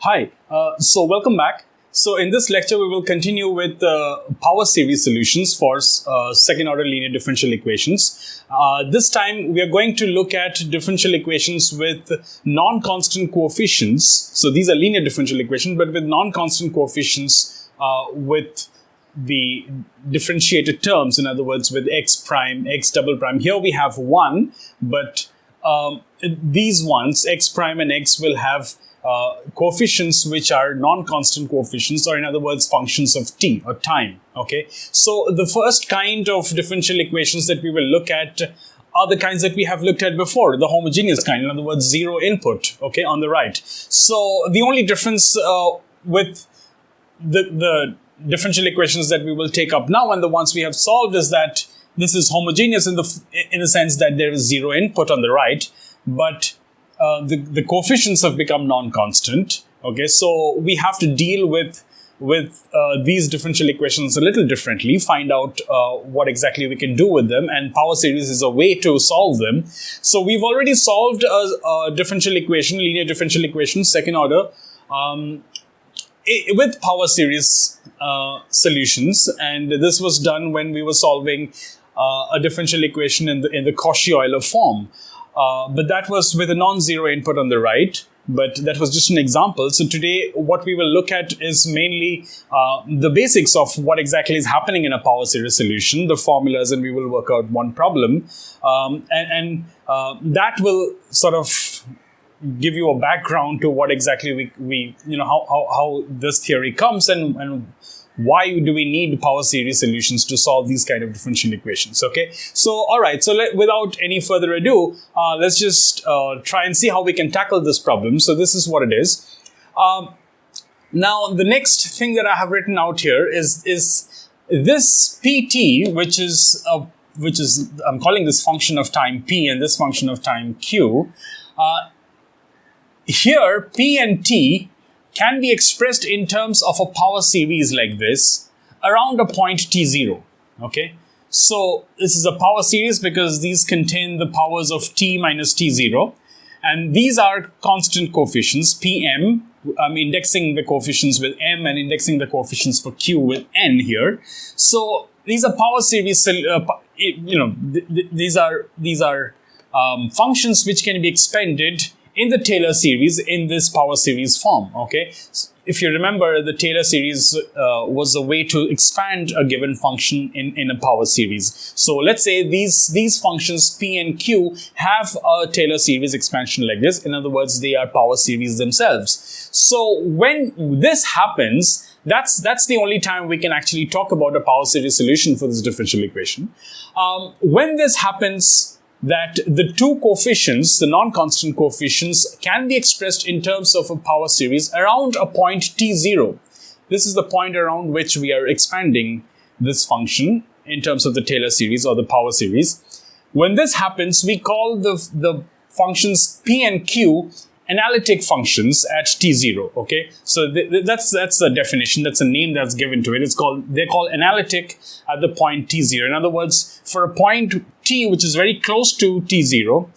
Hi, so welcome back. So in this lecture, we will continue with power series solutions for second order linear differential equations. This time, we are going to look at differential equations with non-constant coefficients. So these are linear differential equations, but with non-constant coefficients with the differentiated terms, in other words, with x prime, x double prime. Here we have 1, but these ones, x prime and x, will have coefficients which are non-constant coefficients, or in other words, functions of t or time. Okay, so the first kind of differential equations that we will look at are the kinds that we have looked at before, the homogeneous kind, in other words, zero input, okay, on the right. So the only difference with the differential equations that we will take up now and the ones we have solved is that this is homogeneous in the sense that there is zero input on the right, but the coefficients have become non-constant. Okay, so we have to deal with these differential equations a little differently, find out what exactly we can do with them, and power series is a way to solve them. So we've already solved a differential equation, linear differential equation, second order, with power series solutions, and this was done when we were solving a differential equation in the Cauchy-Euler form. But that was with a non-zero input on the right, but that was just an example. So today what we will look at is mainly the basics of what exactly is happening in a power series solution, the formulas, and we will work out one problem. That will sort of give you a background to what exactly we how this theory comes and why do we need power series solutions to solve these kind of differential equations, okay? So, all right, so without any further ado, let's just try and see how we can tackle this problem. So this is what it is. Now, the next thing that I have written out here is this pt, which is I'm calling this function of time p and this function of time q. Here, p and t can be expressed in terms of a power series like this around a point t0, okay? So this is a power series because these contain the powers of t minus t0, and these are constant coefficients, pm. I'm indexing the coefficients with m and indexing the coefficients for q with n here. So these are power series, these are functions which can be expanded in the Taylor series in this power series form, okay? If you remember, the Taylor series was a way to expand a given function in a power series. So let's say these functions p and q have a Taylor series expansion like this. In other words, they are power series themselves. So when this happens, that's the only time we can actually talk about a power series solution for this differential equation. When this happens, that the two coefficients, the non-constant coefficients, can be expressed in terms of a power series around a point t0. This is the point around which we are expanding this function in terms of the Taylor series or the power series. When this happens, we call the functions p and q analytic functions at t0, okay? So that's a definition, that's a name that's given to it. They're called analytic at the point t0. In other words, for a point t which is very close to t0,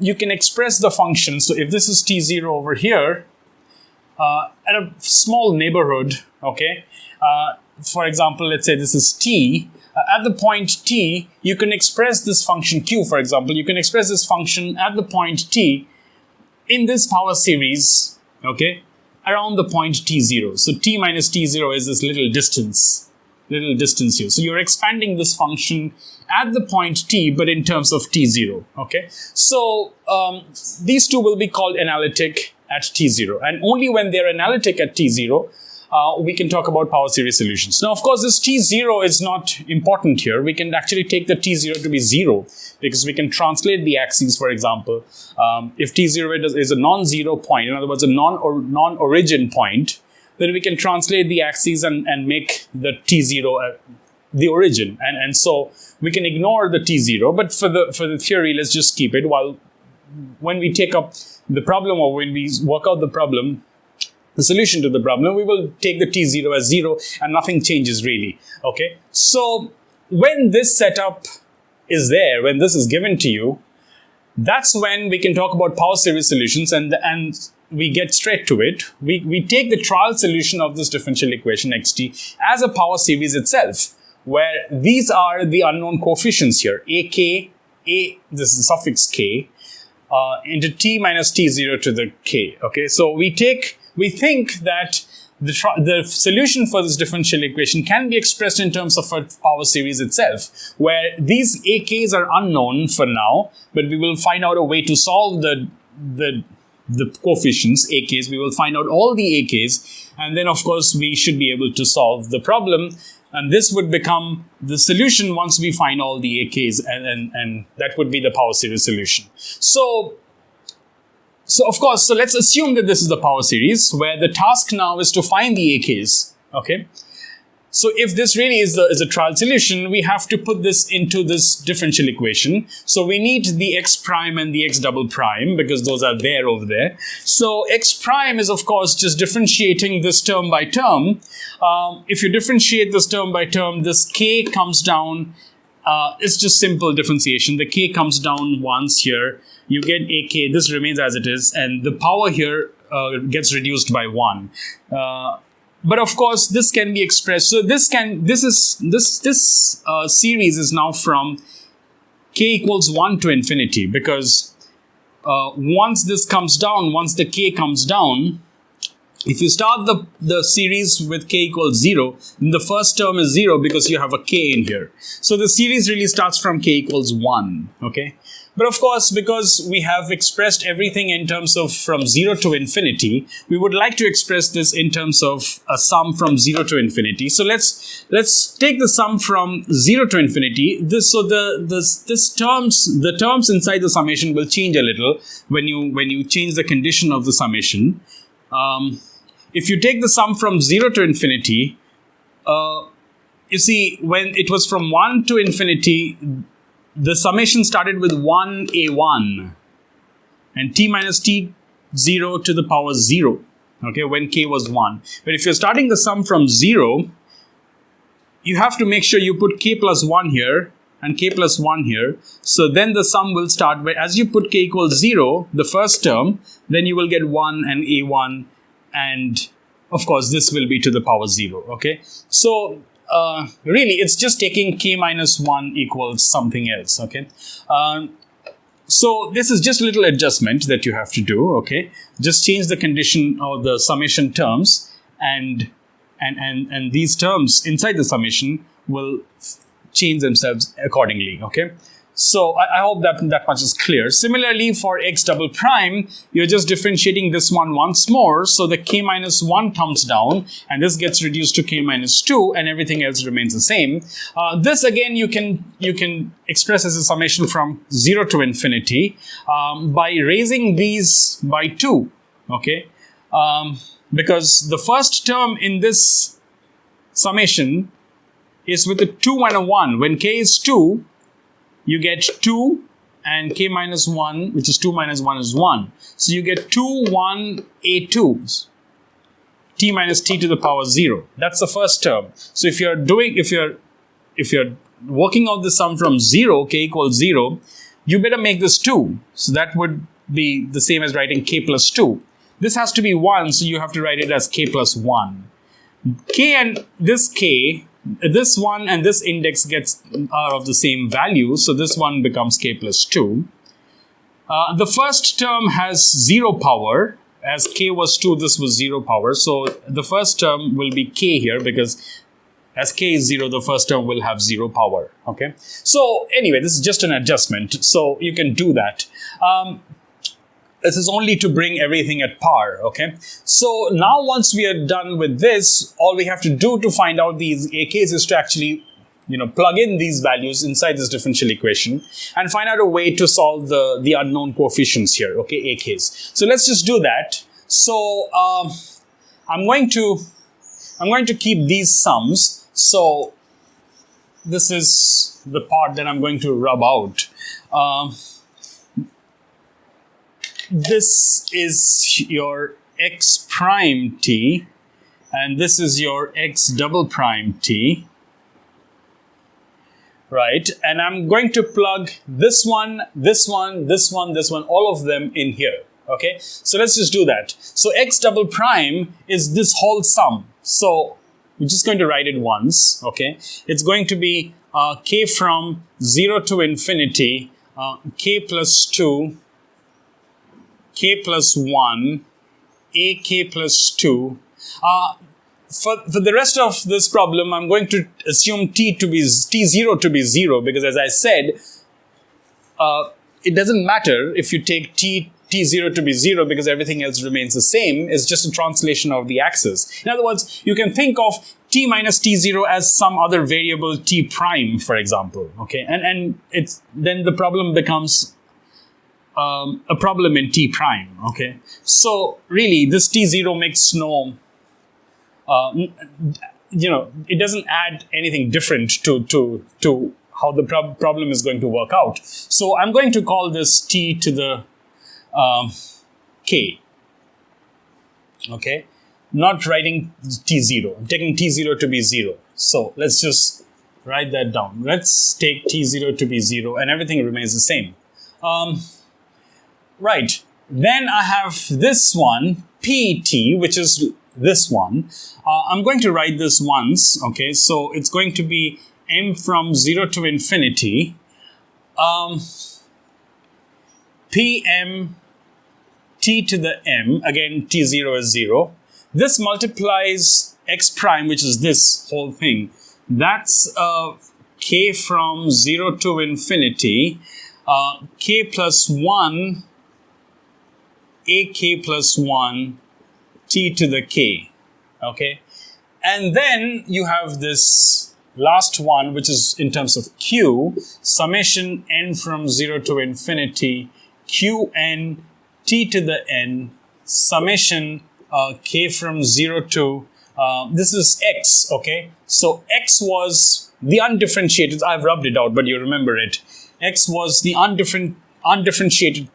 you can express the function. So if this is t0 over here, at a small neighborhood, okay? For example, let's say this is t. At the point t, you can express this function q, for example. You can express this function at the point t in this power series, okay, around the point t0. So t minus t0 is this little distance here. So you're expanding this function at the point t, but in terms of t0, okay? So these two will be called analytic at t0. And only when they're analytic at t0, we can talk about power series solutions. Now, of course, this t0 is not important here. We can actually take the t0 to be 0 because we can translate the axes, for example. If t0 is a non-zero point, in other words, a non-origin point, then we can translate the axes and make the t0 the origin. And so we can ignore the t0, but for the theory, let's just keep it. While when we take up the problem or when we work out the problem, the solution to the problem, we will take the t0 as 0 and nothing changes really, okay? So when this setup is there, when this is given to you, that's when we can talk about power series solutions, and we get straight to it. We take the trial solution of this differential equation xt as a power series itself, where these are the unknown coefficients here, this is the suffix k, into t minus t0 to the k. Okay, so we think that the solution for this differential equation can be expressed in terms of a power series itself, where these AKs are unknown for now, but we will find out a way to solve the coefficients, AKs. We will find out all the AKs, and then of course we should be able to solve the problem. And this would become the solution once we find all the AKs, and that would be the power series solution. So of course, so let's assume that this is the power series, where the task now is to find the AKs. Okay. So if this really is a trial solution, we have to put this into this differential equation. So we need the x prime and the x double prime, because those are there over there. So x prime is of course just differentiating this term by term. If you differentiate this term by term, this k comes down. It's just simple differentiation. The k comes down once here. You get AK, this remains as it is, and the power here gets reduced by 1. But of course, this can be expressed. So this series is now from k equals 1 to infinity, because once this comes down, once the k comes down, if you start the series with k equals 0, then the first term is 0 because you have a k in here. So the series really starts from k equals 1, okay? But of course, because we have expressed everything in terms of from 0 to infinity, we would like to express this in terms of a sum from 0 to infinity. So let's take the sum from 0 to infinity. The terms inside the summation will change a little when you change the condition of the summation. If you take the sum from 0 to infinity, you see, when it was from 1 to infinity, the summation started with 1a1 and t minus t0 to the power 0, okay, when k was 1. But if you're starting the sum from 0, you have to make sure you put k plus 1 here and k plus 1 here. So then the sum will start, where as you put k equals 0, the first term, then you will get 1 and a1, and of course this will be to the power 0, okay? So really, it's just taking k minus 1 equals something else, okay? So this is just a little adjustment that you have to do, okay? Just change the condition of the summation terms, and these terms inside the summation will change themselves accordingly, okay? So I hope that much is clear. Similarly, for x double prime, you're just differentiating this one once more. So the k minus 1 comes down, and this gets reduced to k minus 2, and everything else remains the same. This again, you can express as a summation from 0 to infinity by raising these by 2, okay? Because the first term in this summation is with a 2 and a 1. When k is 2, you get 2 and k minus 1, which is 2 minus 1 is 1. So you get 2, 1, a2, t minus t to the power 0. That's the first term. So if you're working out the sum from 0, k equals 0, you better make this 2. So that would be the same as writing k plus 2. This has to be 1, so you have to write it as k plus 1. K and this k, this one and this index are of the same value, so this one becomes k plus 2. The first term has 0 power. As k was 2, this was 0 power. So the first term will be k here, because as k is 0, the first term will have 0 power. Okay. So anyway, this is just an adjustment. So you can do that. This is only to bring everything at par, okay? So now once we are done with this, all we have to do to find out these AKs is to actually, plug in these values inside this differential equation and find out a way to solve the unknown coefficients here, okay, AKs. So let's just do that. So I'm going to keep these sums. So this is the part that I'm going to rub out. This is your x prime t, and this is your x double prime t, right? And I'm going to plug this one, this one, this one, this one, all of them in here, Okay, so let's just do that. So x double prime is this whole sum. So we're just going to write it once. Okay, it's going to be k from 0 to infinity, k plus 2, k plus 1, ak plus 2. For the rest of this problem, I'm going to assume t0 to be 0, because as I said, it doesn't matter if you take t0 to be 0, because everything else remains the same. It's just a translation of the axis. In other words, you can think of t minus t0 as some other variable t prime, for example. Okay, and then the problem becomes a problem in t prime. Okay, so really this t0 makes no it doesn't add anything different to how the problem is going to work out. So I'm going to call this t to the k. Okay, not writing t0. I'm taking t0 to be 0. So let's just write that down. Let's take t0 to be 0, and everything remains the same. Right. Then I have this one, pt, which is this one. I'm going to write this once. Okay, so it's going to be m from 0 to infinity, pm t to the m, again t0 is 0. This multiplies x prime, which is this whole thing. That's k from 0 to infinity, k plus 1, ak plus 1, t to the k. Okay, and then you have this last one, which is in terms of q, summation n from 0 to infinity, qn t to the n, summation k from 0 to, this is x, okay? So x was the undifferentiated, I've rubbed it out, but you remember it. X was the undifferentiated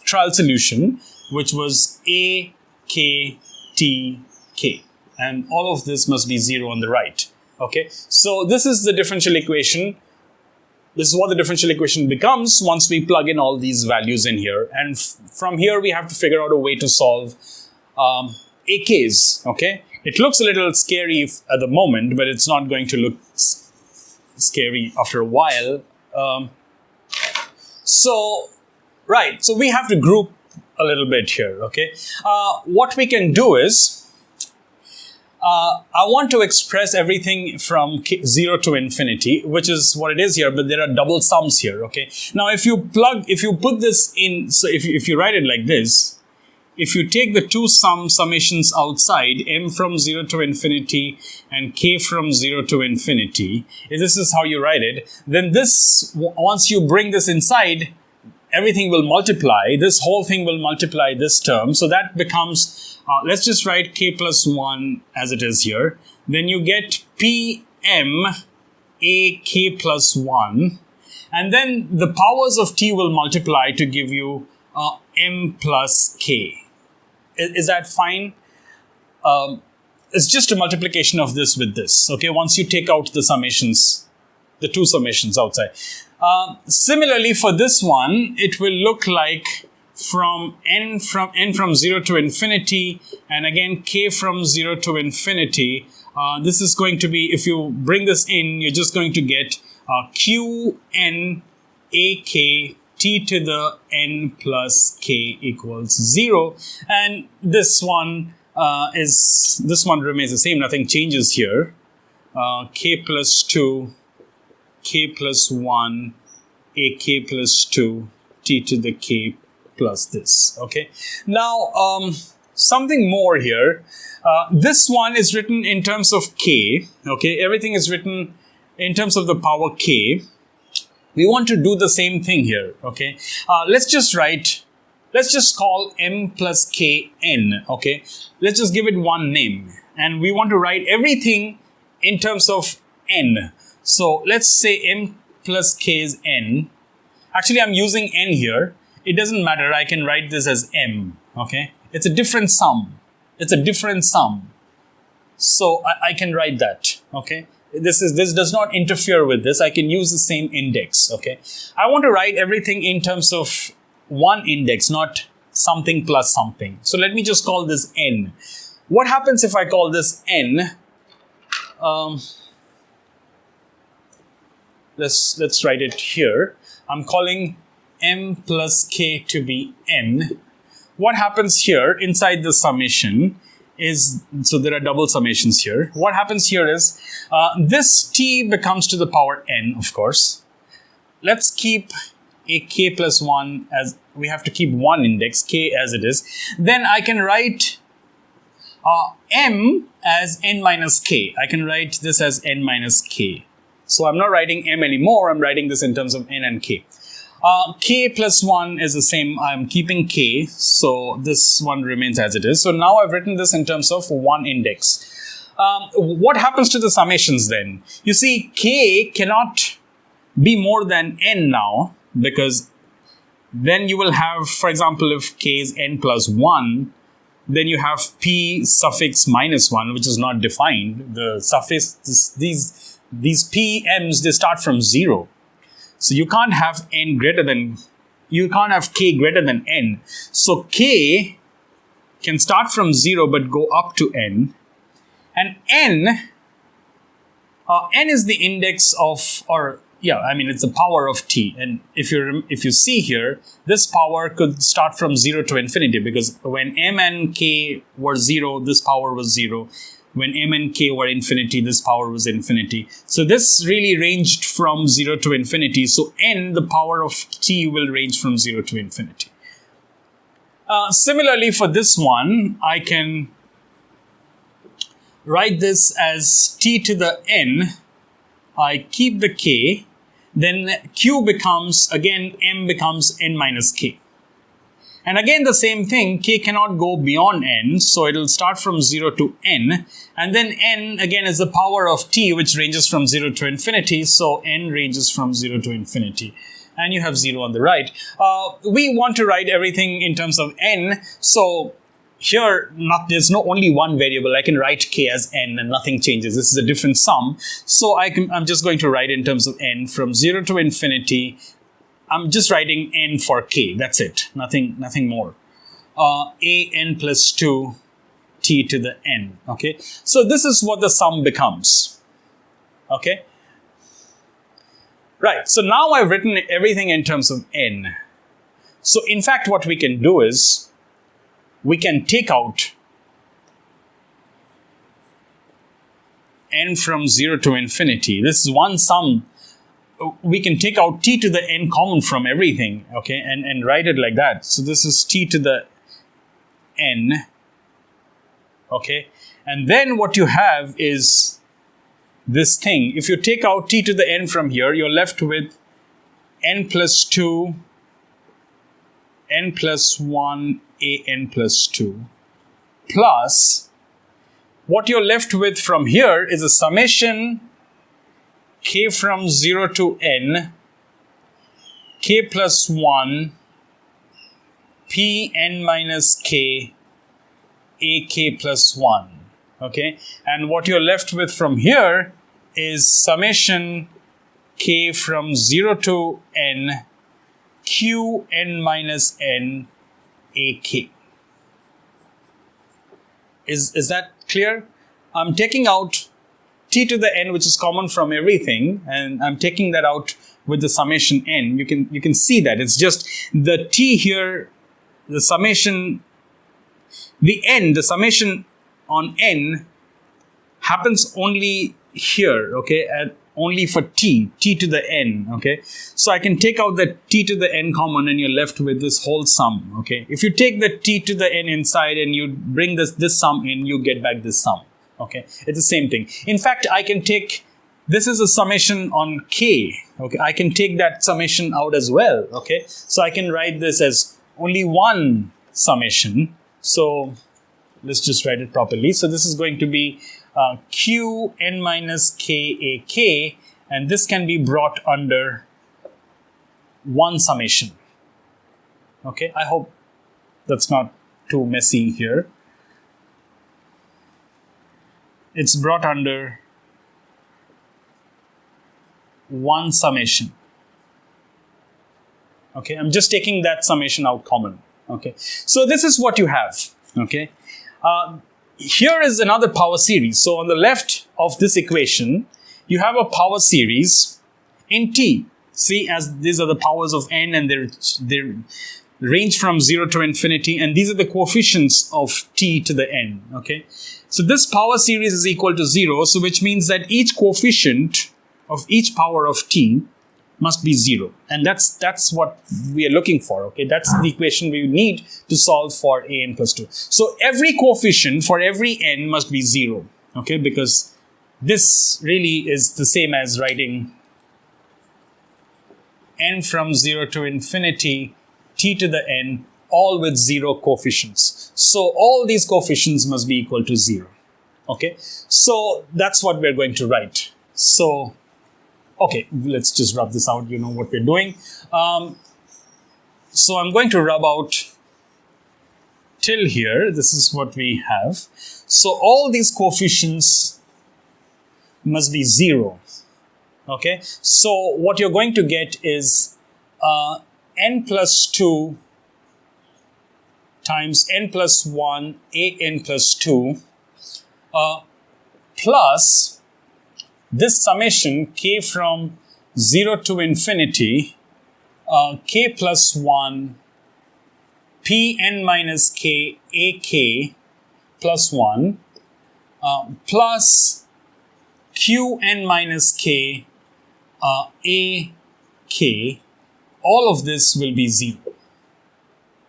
trial solution, which was a, k, t, k. And all of this must be 0 on the right. Okay, so this is the differential equation. This is what the differential equation becomes once we plug in all these values in here. And from here, we have to figure out a way to solve AKs. Okay, it looks a little scary at the moment, but it's not going to look scary after a while. So we have to group a little bit here. Okay, what we can do is, I want to express everything from 0 to infinity, which is what it is here, but there are double sums here, okay? Now, if you put this in, so if you write it like this, if you take the two summations outside, m from 0 to infinity and k from 0 to infinity, if this is how you write it, then this, once you bring this inside, everything will multiply. This whole thing will multiply this term. So that becomes, let's just write k plus 1 as it is here. Then you get pm a k plus 1. And then the powers of t will multiply to give you m plus k. Is that fine? It's just a multiplication of this with this. Okay, once you take out the summations, the two summations outside. Similarly, for this one, it will look like from n from 0 to infinity, and again k from 0 to infinity. This is going to be, if you bring this in, you're just going to get q n a k t to the n plus k equals 0, and this one remains the same. Nothing changes here. K plus 2. K plus 1, ak plus 2, t to the k plus this. Okay. Now, something more here. This one is written in terms of k. Okay. Everything is written in terms of the power k. We want to do the same thing here. Okay. Let's just call m plus k n. Okay. Let's just give it one name. And we want to write everything in terms of n. So let's say m plus k is n. Actually, I'm using n here. It doesn't matter. I can write this as m. Okay, it's a different sum. It's a different sum. So I can write that. Okay, this does not interfere with this. I can use the same index. Okay, I want to write everything in terms of one index, not something plus something. So let me just call this n. What happens if I call this n? Let's write it here. I'm calling m plus k to be n. What happens here inside the summation is, so there are double summations here. What happens here is this t becomes to the power n, of course. Let's keep a k plus 1 as, we have to keep one index, k as it is. Then I can write m as n minus k. I can write this as n minus k. So I'm not writing m anymore, I'm writing this in terms of n and k. K plus 1 is the same, I'm keeping k, so this one remains as it is. So now I've written this in terms of one index. What happens to the summations then? You see, k cannot be more than n now, because then you will have, for example, if k is n plus 1, then you have p suffix minus 1, which is not defined. The suffix, these pm's, they start from 0. So you can't have n greater than, you can't have k greater than n. So k can start from 0 but go up to n. And n is the index of, or yeah, I mean it's the power of t. And if you see here, this power could start from 0 to infinity, because when m and k were 0, this power was 0. When m and k were infinity, this power was infinity. So this really ranged from 0 to infinity. So n, the power of t, will range from 0 to infinity. Similarly, for this one, I can write this as t to the n. I keep the k. Then q becomes, again, m becomes n minus k. And again, the same thing, k cannot go beyond n, so it will start from 0 to n. And then n, again, is the power of t, which ranges from 0 to infinity, so n ranges from 0 to infinity. And you have 0 on the right. We want to write everything in terms of n, so here, there's no only one variable. I can write k as n and nothing changes. This is a different sum. So I'm just going to write in terms of n from 0 to infinity. I'm just writing n for k. That's it. Nothing more. A n plus 2 t to the n. Okay. So this is what the sum becomes. Okay. Right. So now I've written everything in terms of n. So in fact, what we can do is we can take out n from 0 to infinity. This is one sum. We can take out t to the n common from everything, okay, and write it like that. So this is t to the n, okay, and then what you have is this thing. If you take out t to the n from here, you're left with n plus 2, n plus 1, a n plus 2, plus what you're left with from here is a summation k from 0 to n, k plus 1, p n minus k, a k plus 1, okay? And what you're left with from here is summation k from 0 to n, q n minus n, a k. Is that clear? I'm taking out t to the n, which is common from everything, and I'm taking that out with the summation n. You can see that it's just the t here, the summation, the summation on n happens only here, okay, only for t to the n, okay. So I can take out the t to the n common, and you're left with this whole sum, okay. If you take the t to the n inside and you bring this sum in, you get back this sum. Okay, it's the same thing. In fact, I can take, this is a summation on k, okay, I can take that summation out as well, okay. So I can write this as only one summation. So let's just write it properly. So this is going to be q n minus k a k, and this can be brought under one summation. Okay, I hope that's not too messy here. It's brought under one summation. Okay, I'm just taking that summation out common. Okay, so this is what you have. Okay, here is another power series. So on the left of this equation, you have a power series in t. See, as these are the powers of n, and they range from 0 to infinity, and these are the coefficients of t to the n. Okay, so this power series is equal to 0, so which means that each coefficient of each power of t must be 0, and that's what we are looking for. Okay, that's the equation we need to solve for a n plus 2. So every coefficient for every n must be 0. Okay, because this really is the same as writing n from 0 to infinity, t to the n, all with 0 coefficients. So all these coefficients must be equal to 0. Okay, so that's what we're going to write. So okay, let's just rub this out. You know what we're doing. So I'm going to rub out till here. This is what we have. So all these coefficients must be 0. Okay, so what you're going to get is n plus 2 times n plus 1 a n plus 2 plus this summation k from 0 to infinity k plus 1 p n minus k a k plus 1 plus q n minus k a k, all of this will be 0.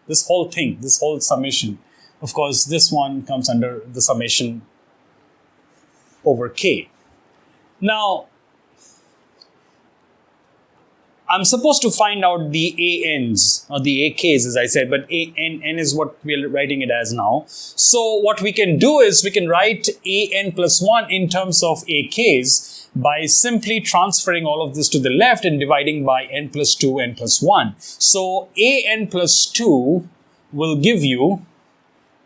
This whole thing, this whole summation. Of course, this one comes under the summation over k. Now, I'm supposed to find out the ANs or the AKs, as I said, but N is what we're writing it as now. So what we can do is we can write AN plus 1 in terms of AKs by simply transferring all of this to the left and dividing by n plus 2, n plus 1. So AN plus 2 will give you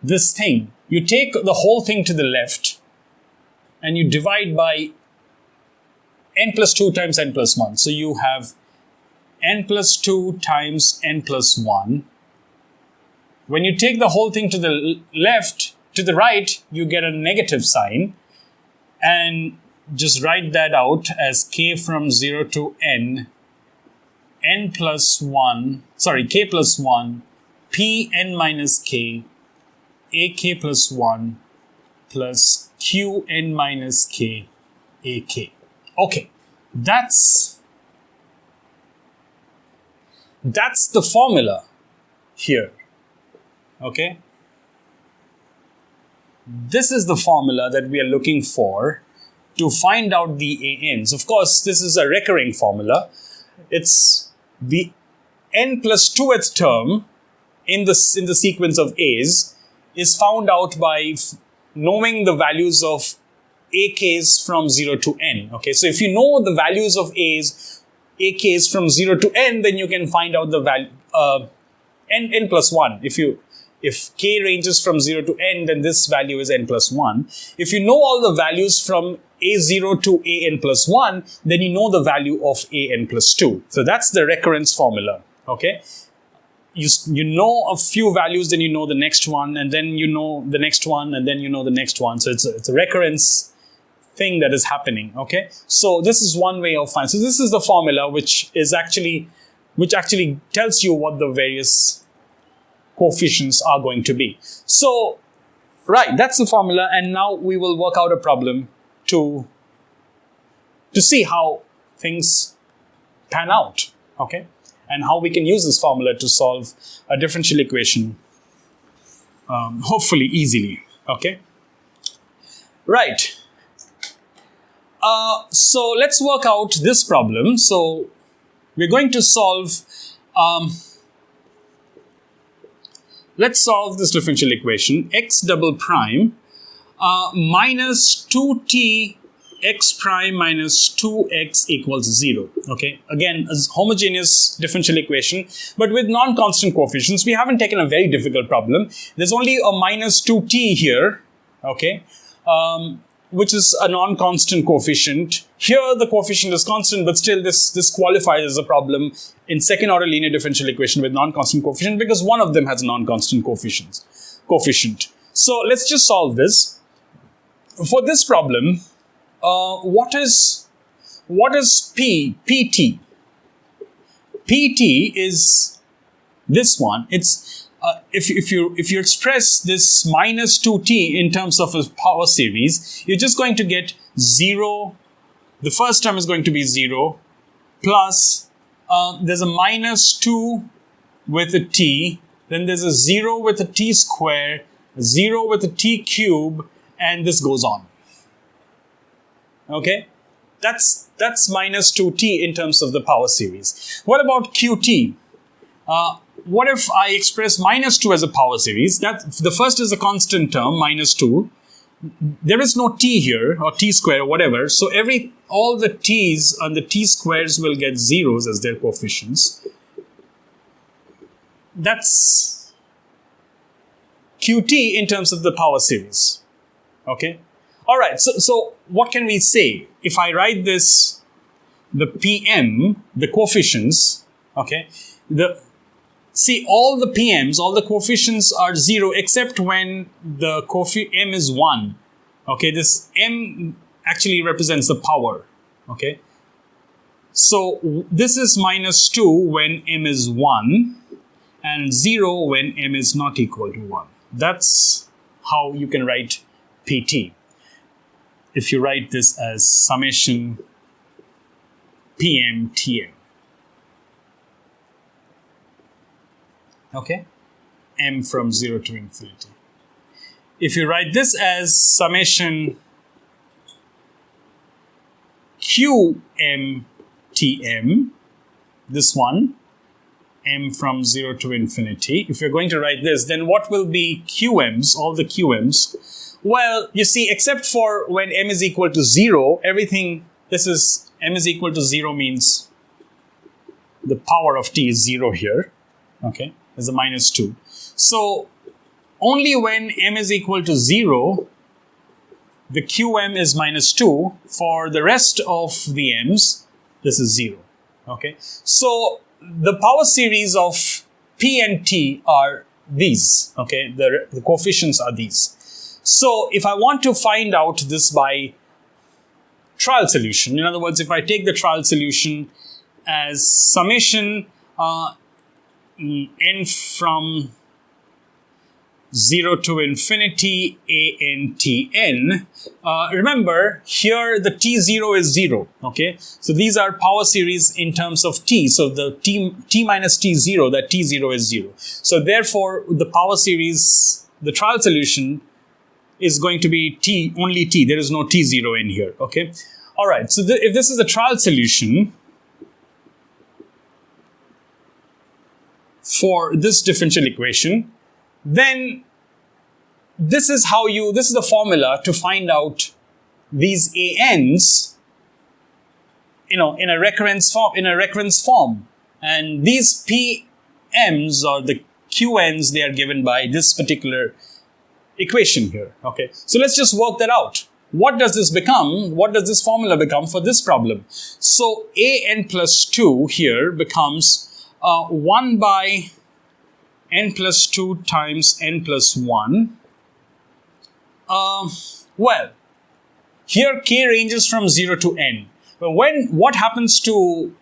this thing. You take the whole thing to the left and you divide by n plus 2 times n plus 1. So you have n plus 2 times n plus 1. When you take the whole thing to the left, to the right, you get a negative sign. And just write that out as k from 0 to n, n plus 1, sorry, k plus 1, p n minus k, a k plus 1, plus q n minus k, a k. Okay, that's the formula here. Okay, this is the formula that we are looking for to find out the ANs. Of course, this is a recurring formula. It's the n plus 2th term in the sequence of A's is found out by knowing the values of AKs from 0 to n. Okay, so if you know the values of AKs from 0 to n, then you can find out the value n plus 1. If k ranges from 0 to n, then this value is n plus 1. If you know all the values from a0 to an plus 1, then you know the value of an plus 2. So that's the recurrence formula. Okay, you know a few values, then you know the next one, and then you know the next one, and then you know the next one. So it's a recurrence thing that is happening. Okay, so this is one way of finding. So this is the formula which actually tells you what the various coefficients are going to be. So, right, that's the formula, and now we will work out a problem to see how things pan out, okay, and how we can use this formula to solve a differential equation, hopefully easily, okay. Right. So let's work out this problem. So we're going to solve. Let's solve this differential equation. X double prime minus 2t x prime minus 2x equals 0. Okay, again, a homogeneous differential equation, but with non-constant coefficients. We haven't taken a very difficult problem. There's only a minus 2t here. Okay, which is a non-constant coefficient. Here the coefficient is constant, but still this qualifies as a problem in second order linear differential equation with non-constant coefficient because one of them has a non-constant coefficient. So let's just solve this. For this problem, what is PT? PT is this one. It's if you express this minus 2t in terms of a power series, you're just going to get 0. The first term is going to be 0 plus there's a minus 2 with a t, then there's a 0 with a t square, 0 with a t cube, and this goes on. Okay? That's minus 2t in terms of the power series. What about qt? What if I express minus 2 as a power series? The first is a constant term, minus 2. There is no t here, or t square, or whatever. So all the t's and the t squares will get zeros as their coefficients. That's qt in terms of the power series. Okay? All right, so what can we say? If I write this, the PM, the coefficients, okay, see all the PMs, all the coefficients are 0 except when the M is 1. Okay, this M actually represents the power. Okay, so this is minus 2 when M is 1 and 0 when M is not equal to 1. That's how you can write PT. If you write this as summation PM TM. Okay, M from 0 to infinity. If you write this as summation QM TM, this one, M from 0 to infinity. If you're going to write this, then what will be QMs, all the QMs? Well, you see, except for when M is equal to 0, everything, M is equal to 0 means the power of t is 0 here. Okay, there's a minus 2. So, only when M is equal to 0, the QM is minus 2. For the rest of the M's, this is 0. Okay, so the power series of P and T are these. Okay, the coefficients are these. So, if I want to find out this by trial solution, in other words, if I take the trial solution as summation n from 0 to infinity ANTN, remember here the T0 is 0, okay? So these are power series in terms of T. So the T minus T0, that T0 is 0. So therefore the power series, the trial solution is going to be T, only T. There is no T0 in here, okay? All right, so if this is a trial solution for this differential equation, then this is the formula to find out these ANs, in a recurrence form. And these PMs or the QNs, they are given by this particular equation here. Okay, so let's just work that out. What does this become? What does this formula become for this problem? So AN plus 2 here becomes 1 by n plus 2 times n plus 1. Well, here k ranges from 0 to n. But what happens to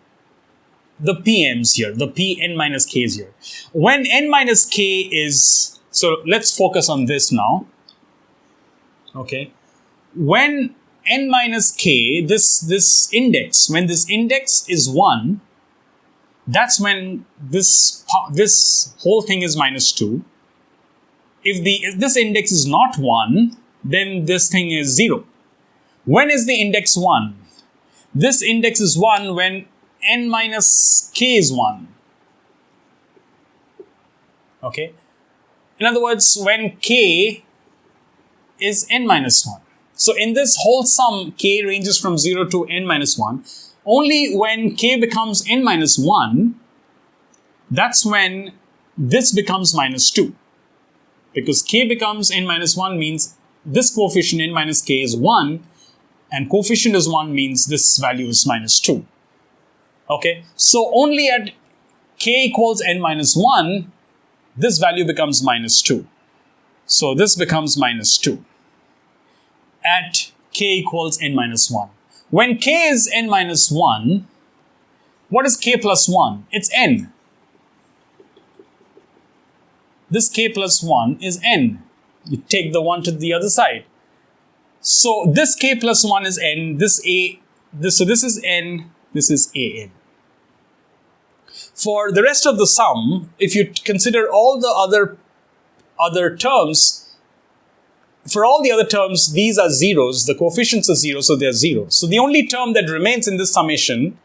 the PMs here, the Pn minus k's here? When n minus k is, so let's focus on this now. Okay. When n minus k, this index, when this index is 1, that's when this whole thing is minus 2. If this index is not 1, then this thing is 0. When is the index 1? This index is 1 when n minus k is 1. Okay? In other words, when k is n minus 1. So in this whole sum, k ranges from 0 to n minus 1. Only when k becomes n minus 1, that's when this becomes minus 2. Because k becomes n minus 1 means this coefficient n minus k is 1, and coefficient is 1 means this value is minus 2. Okay, so only at k equals n minus 1, this value becomes minus 2. So this becomes minus 2 at k equals n minus 1. When k is n minus 1, what is k plus 1? It's n. This k plus 1 is n. You take the 1 to the other side. So this k plus 1 is n, so this is n, this is an. For the rest of the sum, if you consider all the other terms, for all the other terms, these are zeros, the coefficients are 0, so they're 0. So the only term that remains in this summation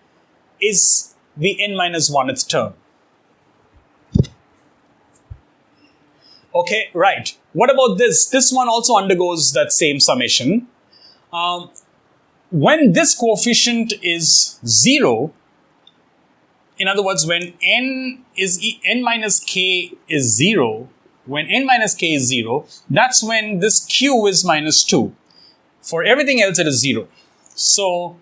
is the n minus 1th term. Okay, right. What about this? This one also undergoes that same summation. When this coefficient is 0, in other words, when n minus k is 0, when n minus k is 0, that's when this q is minus 2. For everything else, it is 0. So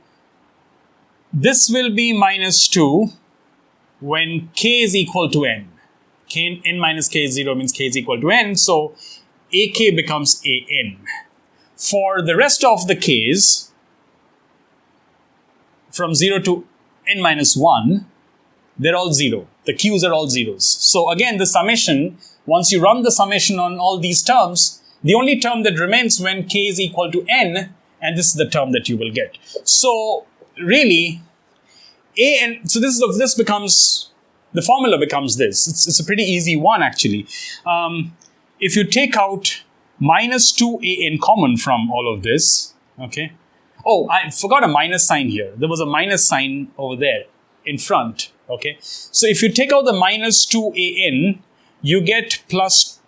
this will be minus 2 when k is equal to n. N minus k is 0 means k is equal to n, so ak becomes an. For the rest of the k's, from 0 to n minus 1, they're all 0. The q's are all zeros. So again, the summation, once you run the summation on all these terms, the only term that remains when k is equal to n, and this is the term that you will get. So really, so this becomes, the formula becomes this. It's a pretty easy one actually. If you take out minus 2an common from all of this, okay. Oh, I forgot a minus sign here. There was a minus sign over there in front, okay. So if you take out the minus 2an, you get plus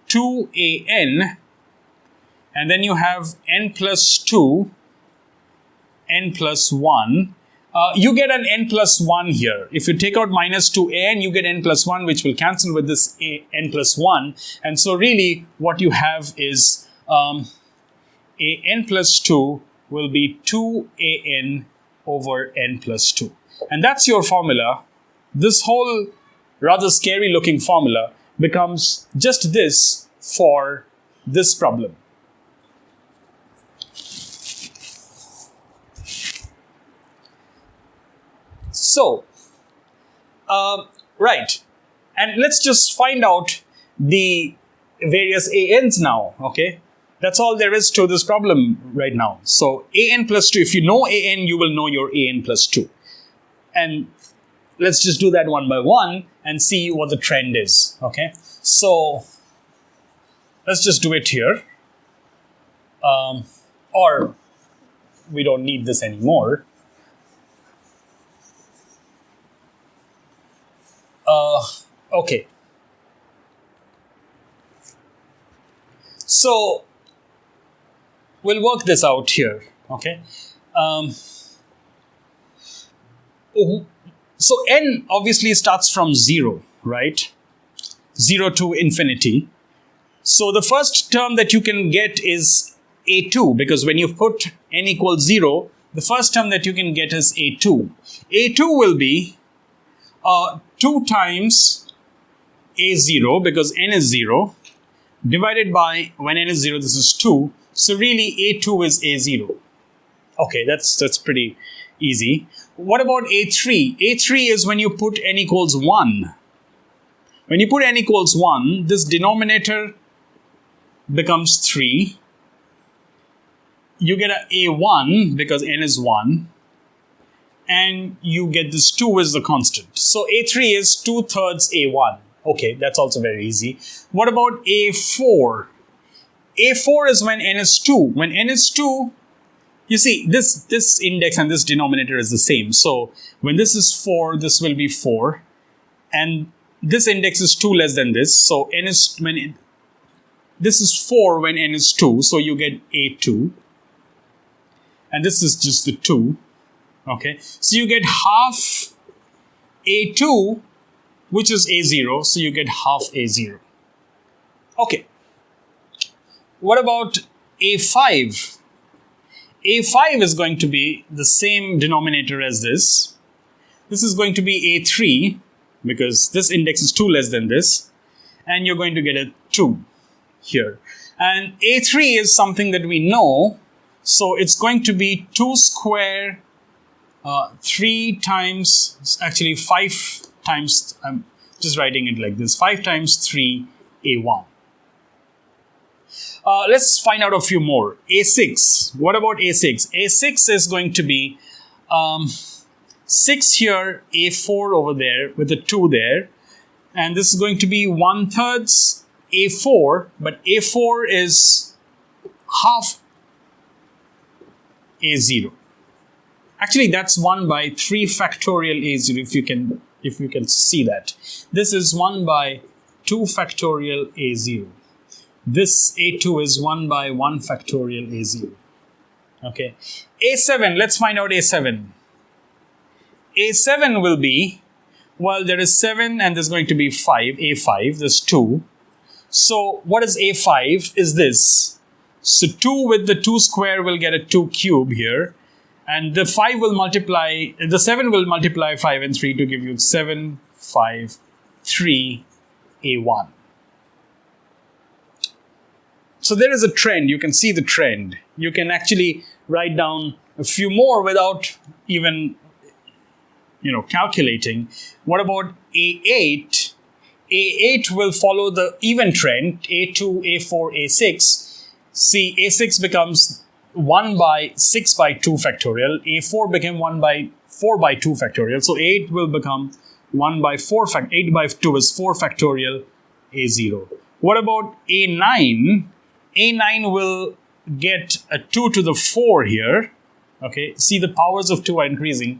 2an, and then you have n plus 2, n plus 1. You get an n plus 1 here. If you take out minus 2an, you get n plus 1, which will cancel with this n plus 1. And so really, what you have is an plus 2 will be 2an over n plus 2. And that's your formula. This whole rather scary looking formula becomes just this for this problem. So, right, and let's just find out the various an's now, okay? That's all there is to this problem right now. So, an plus 2, if you know an, you will know your an plus 2. And let's just do that one by one and see what the trend is, okay? So, let's just do it here. Or, we don't need this anymore. Okay. So, we'll work this out here, okay? So, n obviously starts from 0, right? 0 to infinity. So, the first term that you can get is a2, because when you put n equals 0, the first term that you can get is a2. a2 will be 2 times a0, because n is 0, divided by, when n is 0, this is 2. So really, a2 is a0. Okay, that's pretty easy. What about a3? a3 is when you put n equals 1. When you put n equals 1, this denominator becomes 3. You get a a1, because n is 1. And you get this 2 is the constant. So a3 is 2/3 a1. Okay, that's also very easy. What about a4? a4 is when n is 2. When n is 2, you see, this index and this denominator is the same. So when this is 4, this will be 4. And this index is 2 less than this. So n is, this is 4 when n is 2. So you get a2. And this is just the 2. Okay, so you get half a2, which is a0, so you get half a0. Okay, what about A5. A5 is going to be the same denominator as this. This is going to be A3 because this index is 2 less than this. And you're going to get a 2 here. And A3 is something that we know. So it's going to be 2 square 3 times, actually 5 times, I'm just writing it like this, 5 times 3 A1. Let's find out a few more. A6. What about A6? A6 is going to be 6 here, A4 over there with a 2 there. And this is going to be 1/3 A4, but A4 is half A0. Actually, that's 1 by 3 factorial A0, if you can see that. This is 1 by 2 factorial A0. This A2 is 1 by 1 factorial A0. Okay. A7, let's find out A7. A7 will be, well, there is 7 and there's going to be 5, A5, there's 2. So what is A5 is this. So 2 with the 2 square will get a 2 cube here. And the 5 will multiply, the 7 will multiply 5 and 3 to give you 7, 5, 3, A1. So there is a trend. You can see the trend. You can actually write down a few more without even, calculating. What about A8? A8 will follow the even trend. A2, A4, A6. See, A6 becomes 1 by 6 by 2 factorial. A4 became 1 by 4 by 2 factorial. So 8 will become 1 by 4 8 by 2 is 4 factorial A0. What about A9? A9 will get a 2 to the 4 here. Okay, see the powers of 2 are increasing.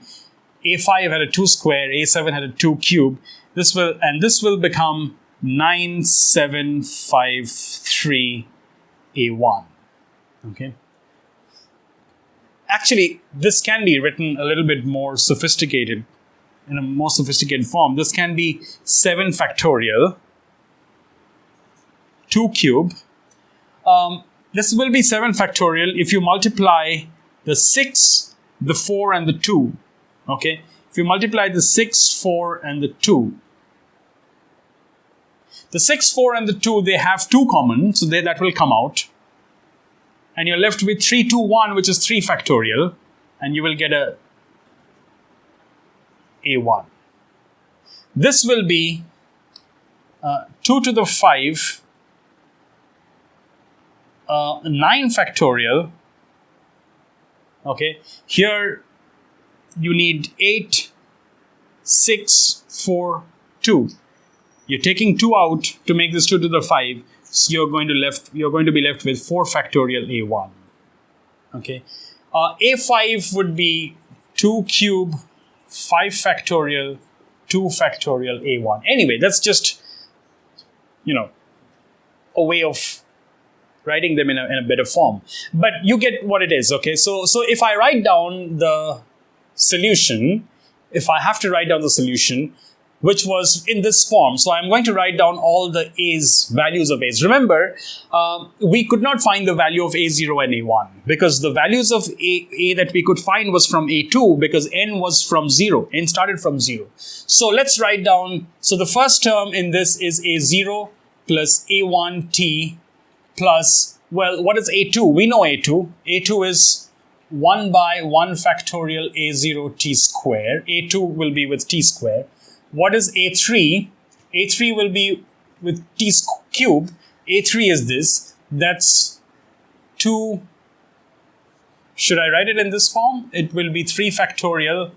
A5 had a 2 square, A7 had a 2 cube. This will become 9, 7, 5, 3, A1. Okay. Actually, this can be written a little bit more sophisticated, in a more sophisticated form. This can be 7 factorial, 2 cube. This will be 7 factorial if you multiply the 6, the 4, and the 2. Okay? If you multiply the 6, 4, and the 2. The 6, 4, and the 2, they have 2 common, so that will come out. And you're left with 3, 2, 1, which is 3 factorial. And you will get a A1. This will be 2 to the 5, 9 factorial. Okay, here you need 8, 6, 4, 2. You're taking 2 out to make this 2 to the 5. So you're going to be left with 4 factorial A1. Okay, A5 would be 2 cube, 5 factorial, 2 factorial A1. Anyway, that's just a way of writing them in a better form. But you get what it is, okay? So if I write down the solution, if I have to write down the solution, which was in this form, so I'm going to write down all the A's, values of A's. Remember, we could not find the value of A0 and A1 because the values of A that we could find was from A2 because N was from 0. N started from 0. So let's write down, so the first term in this is A0 plus A1t plus, well, what is A2? We know A2. A2 is 1 by 1 factorial A0 t square. A2 will be with t square. What is A3? A3 will be with t cube. A3 is this. That's 2. Should I write it in this form? It will be 3 factorial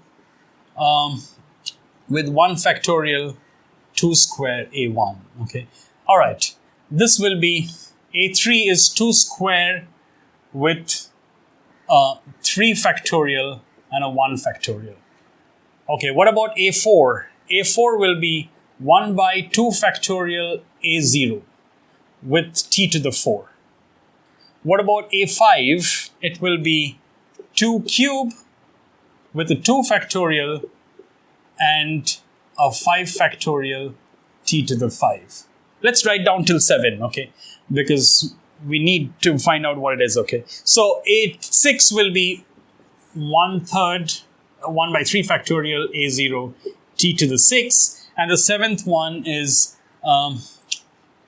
with 1 factorial 2 square A1. Okay. All right. This will be A3 is 2 square with 3 factorial and a 1 factorial. Okay, what about A4? A4 will be 1 by 2 factorial A0 with t to the 4. What about A5? It will be 2 cube with a 2 factorial and a 5 factorial t to the 5. Let's write down till 7, okay? Because we need to find out what it is, okay? So 6 will be 1/3, 1 by 3 factorial a0 t to the 6. And the 7th one is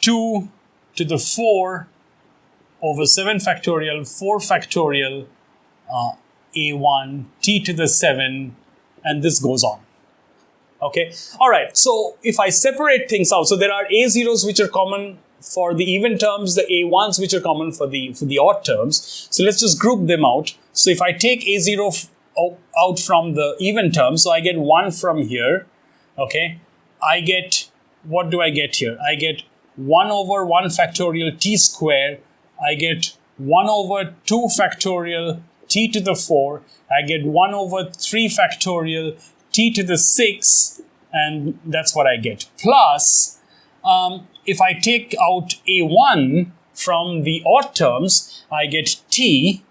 2 to the 4 over 7 factorial, 4 factorial a1 t to the 7, and this goes on. Okay, all right. So if I separate things out, so there are a0s which are common for the even terms, the a1s which are common for the odd terms. So let's just group them out. So if I take a0 out from the even terms, so I get 1 from here. Okay, I get, what do I get here? I get 1 over 1 factorial t square. I get 1 over 2 factorial t to the 4. I get 1 over 3 factorial t to the 6, and that's what I get. Plus, if I take out a1 from the odd terms, I get t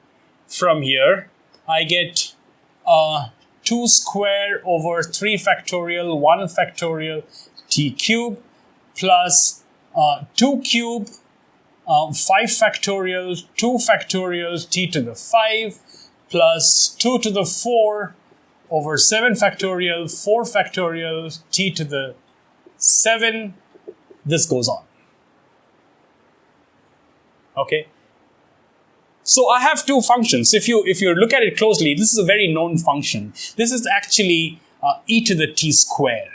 from here. I get 2 square over 3 factorial, 1 factorial t cube, plus 2 cube, 5 factorial, 2 factorial t to the 5, plus 2 to the 4 over 7 factorial, 4 factorial t to the 7. This goes on. Okay. So I have two functions. If you look at it closely, this is a very known function. This is actually e to the t square.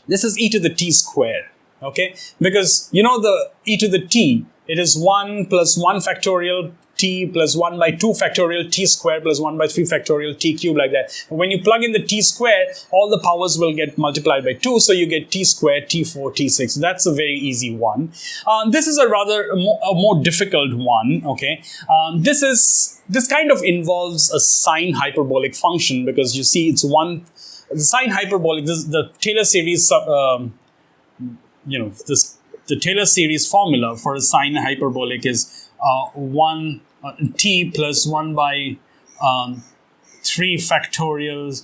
This is e to the t square. Okay, because you know the e to the t, it is 1 plus 1 factorial t plus 1 by 2 factorial t square plus 1 by 3 factorial t cube, like that. When you plug in the t square, all the powers will get multiplied by 2, so you get t squared, t4, t6. That's a very easy one. This is a more difficult one. Okay, this kind of involves a sine hyperbolic function, because you see it's the sine hyperbolic. The Taylor series the Taylor series formula for a sine hyperbolic is 1 t plus 1 by 3 factorial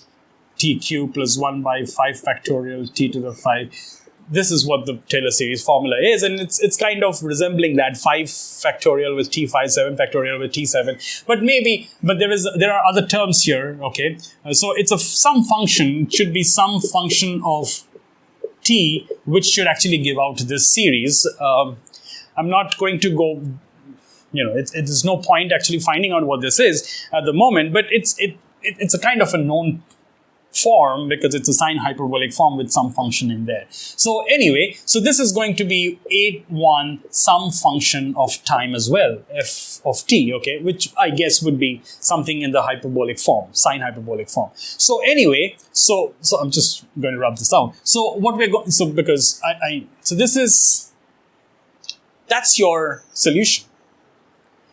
t cube plus 1 by 5 factorial t to the 5. This is what the Taylor series formula is, and it's kind of resembling that 5 factorial with t5, 7 factorial with t7. But there are other terms here. Okay, so it's some function. It should be some function of t, which should actually give out this series. I'm not going to go, there's no point actually finding out what this is at the moment, but it's a kind of a known form because it's a sine hyperbolic form with some function in there. So anyway, so this is going to be A1 some function of time as well, f of t, okay, which I guess would be something in the hyperbolic form, sine hyperbolic form. So anyway, so I'm just going to rub this out. So what we're going, so because that's your solution.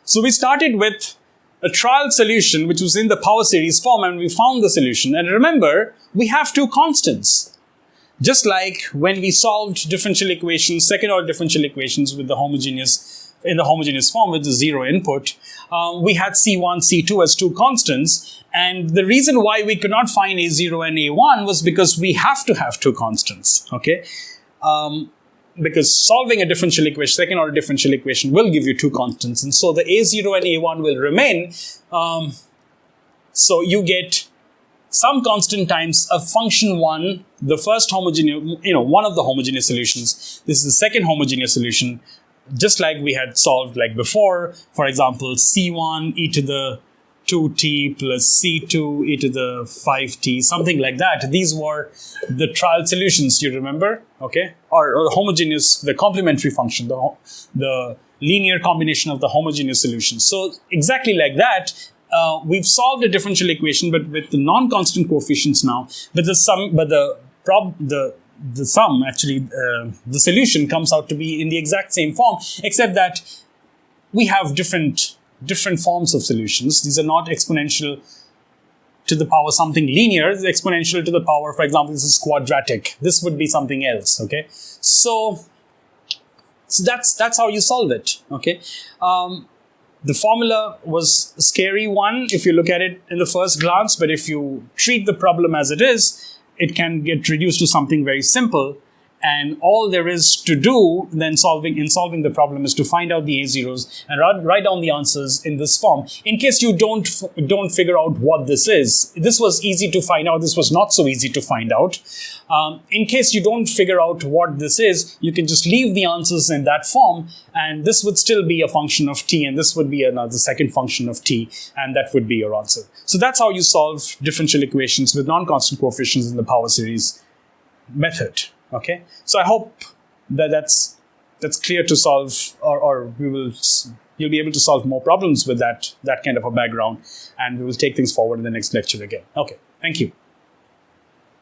So we started with a trial solution which was in the power series form, and we found the solution. And remember, we have two constants. Just like when we solved differential equations, second order differential equations with the homogeneous form with the zero input, we had C1, C2 as two constants. And the reason why we could not find A0 and A1 was because we have to have two constants. Okay. Because solving a differential equation, second order differential equation, will give you two constants. And so the A0 and A1 will remain. So you get some constant times a function 1, the first homogeneous, one of the homogeneous solutions. This is the second homogeneous solution, just like we had solved like before. For example, C1 e to the 2t plus C2 e to the 5t, something like that. These were the trial solutions, you remember? Okay, or homogeneous, the complementary function, the linear combination of the homogeneous solutions. So exactly like that, we've solved a differential equation, but with the non-constant coefficients now. But the solution comes out to be in the exact same form, except that we have different forms of solutions. These are not exponential to the power something linear. The exponential to the power, for example, this is quadratic. This would be something else. Okay, so that's how you solve it. Okay, the formula was a scary one if you look at it in the first glance, but if you treat the problem as it is, it can get reduced to something very simple. And all there is to do then in solving the problem is to find out the A0s and write down the answers in this form. In case you don't figure out what this is, this was easy to find out. This was not so easy to find out. In case you don't figure out what this is, you can just leave the answers in that form, and this would still be a function of t, and this would be another second function of t, and that would be your answer. So that's how you solve differential equations with non-constant coefficients in the power series method. Okay, so I hope that that's clear to solve, or you'll be able to solve more problems with that kind of a background, and we will take things forward in the next lecture again. Okay, thank you.